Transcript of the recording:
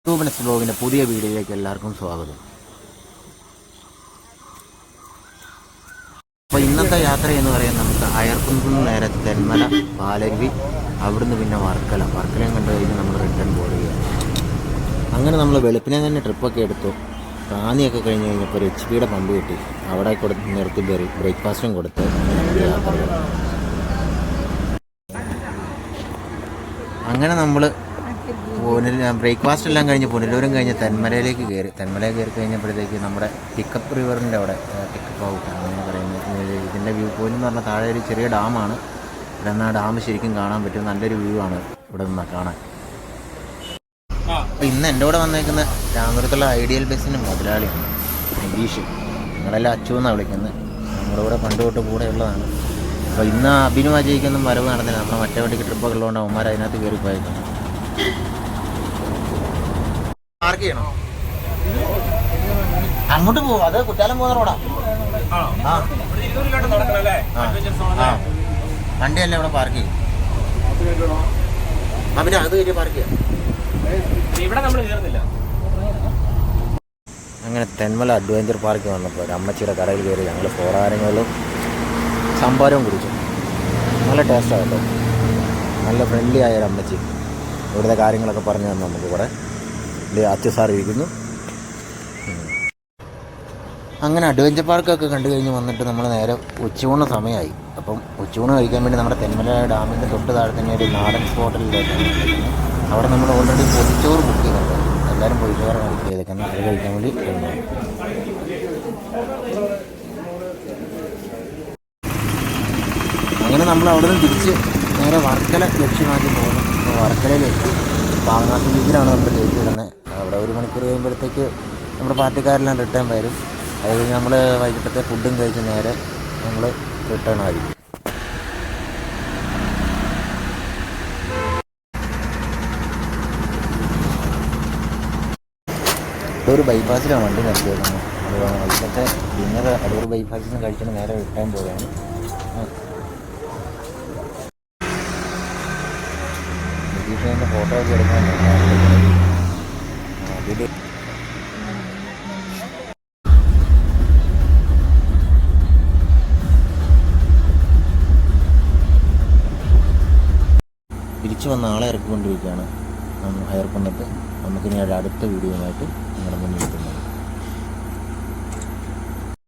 ടൂബിനസ് ബ്ലോഗിൻ്റെ പുതിയ വീഡിയോയിലേക്ക് എല്ലാവർക്കും സ്വാഗതം. അപ്പോൾ ഇന്നത്തെ യാത്ര എന്ന് പറയുന്നത് നമുക്ക് അയർക്കുന്നതിന് നേരെ തെന്മല, പാലരുവി, അവിടുന്ന് പിന്നെ വർക്കലയും കണ്ടു കഴിഞ്ഞ് നമ്മൾ റിട്ടേൺ പോവുകയാണ്. അങ്ങനെ നമ്മൾ വെളുപ്പിനെ തന്നെ ട്രിപ്പൊക്കെ എടുത്തു. റാന്നിയൊക്കെ കഴിഞ്ഞ് കഴിഞ്ഞപ്പോൾ ഒരു HP പമ്പ് കിട്ടി. അവിടെ നിർത്തി ബ്രേക്ക്ഫാസ്റ്റും കൊടുത്ത് യാത്ര. അങ്ങനെ നമ്മൾ ബ്രേക്ക്ഫാസ്റ്റ് എല്ലാം കഴിഞ്ഞ് പുനലൂരും കഴിഞ്ഞ് തെന്മലയിലേക്ക് കയറി കഴിഞ്ഞപ്പോഴത്തേക്ക് നമ്മുടെ പിക്കപ്പ് റിവറിൻ്റെ അവിടെ പിക്കപ്പ് ഔട്ട് അങ്ങനെ പറയുന്നത്. ഇതിൻ്റെ വ്യൂ പോയിന്റ് എന്ന് പറഞ്ഞാൽ താഴെ ഒരു ചെറിയ ഡാമാണ്. ഇവിടെ നിന്ന് ആ ഡാം ശരിക്കും കാണാൻ പറ്റും. നല്ലൊരു വ്യൂ ആണ് ഇവിടെ നിന്ന് കാണാൻ. അപ്പോൾ ഇന്ന് എൻ്റെ കൂടെ വന്നേക്കുന്ന രാമപുരത്തുള്ള ഐഡിയൽ ബസ്സിന് മുതലാളിയാണ് നിതീഷ്. നിങ്ങളെല്ലാം അച്ചു എന്നാണ് വിളിക്കുന്നത്. നമ്മുടെ കൂടെ പണ്ട് തൊട്ട് കൂടെ ഉള്ളതാണ്. അപ്പോൾ ഇന്ന് അഭിനവ് അജയ്ക്കൊന്നും വരവ് നടന്നില്ല. നമ്മുടെ മറ്റേ വണ്ടിക്ക് ട്രിപ്പൊക്കെ ഉള്ളതുകൊണ്ട് അവന്മാർ അതിനകത്ത് കയറി പോയേക്കാണ്. പാർക്ക് ചെയ്യണോ? അങ്ങോട്ട് പോകും. അത് കുറ്റാലം പോകുന്ന റോഡാ. വണ്ടിയല്ലേ ഇവിടെ പാർക്ക് ചെയ്യും. പിന്നെ അത് കയറി പാർക്ക് ചെയ്യാം. അങ്ങനെ തെന്മല അഡ്വഞ്ചർ പാർക്ക് വന്നപ്പോൾ ഒരു അമ്മച്ചിയുടെ കടയിൽ കയറി ഞങ്ങൾ പോരാരങ്ങളും സംഭാരവും കുടിച്ചു. നല്ല ടേസ്റ്റാണ് കേട്ടോ. നല്ല ഫ്രണ്ട്ലി ആയ ഒരു അമ്മച്ചി ഇവിടുത്തെ കാര്യങ്ങളൊക്കെ പറഞ്ഞു തന്നു. നമുക്ക് ഇവിടെ അച്ചു സാർ ഇരിക്കുന്നു. അങ്ങനെ അഡ്വഞ്ചർ പാർക്കൊക്കെ കണ്ടു കഴിഞ്ഞ് വന്നിട്ട് നമ്മൾ നേരെ ഉച്ചയൂണ് സമയമായി. അപ്പം ഉച്ചയൂണ് കഴിക്കാൻ വേണ്ടി നമ്മുടെ തെന്മല ഡാമിൻ്റെ തൊട്ട് താഴെ തന്നെ ഒരു നാടൻ ഹോട്ടലിലേക്കാണ് കഴിക്കുന്നത്. അവിടെ നമ്മൾ ഓൾറെഡി പൊതിച്ചോറ് ബുക്ക് ചെയ്യുന്നുണ്ട്. എല്ലാവരും പൊതിച്ചോറാണ് ബുക്ക് ചെയ്തേക്കുന്നത്. അത് കഴിക്കാൻ വേണ്ടി കഴിഞ്ഞു. അങ്ങനെ നമ്മൾ അവിടെ നിന്ന് തിരിച്ച് നേരെ വർക്കല ലക്ഷ്യമാക്കി പോകുന്നു. അപ്പോൾ വർക്കലയിലെത്തി പാവനാശ ബീച്ചിലാണ് നമ്മൾ കയറ്റി വിടുന്നത്. അവിടെ 1 മണിക്കൂർ കഴിയുമ്പോഴത്തേക്ക് നമ്മുടെ പാർട്ടിക്കാരെല്ലാം റിട്ടേൺ വരും. അത് കഴിഞ്ഞ് നമ്മൾ വൈകിട്ടത്തെ ഫുഡും കഴിച്ച് നേരെ നമ്മൾ റിട്ടേൺ ആയിരിക്കും. അടൂർ ബൈപ്പാസിലാണ് വണ്ടി നിർത്തിയേക്കുന്നത്. വൈകിട്ടത്തെ ഡിന്നർ അടൂർ ബൈപ്പാസിൽ നിന്ന് കഴിച്ചിട്ട് നേരെ റിട്ടേൺ പോവുകയാണ്. നിതീഷിൻ്റെ ഫോട്ടോ ഒക്കെ എടുക്കാൻ അതിൽ തിരിച്ചു വന്ന ആളെ ഇറക്കിക്കൊണ്ടിരിക്കുകയാണ്. അയർക്കുന്നത്ത്. നമുക്കിനി അടുത്ത വീഡിയോയുമായിട്ട് നിങ്ങളുടെ മുന്നിൽ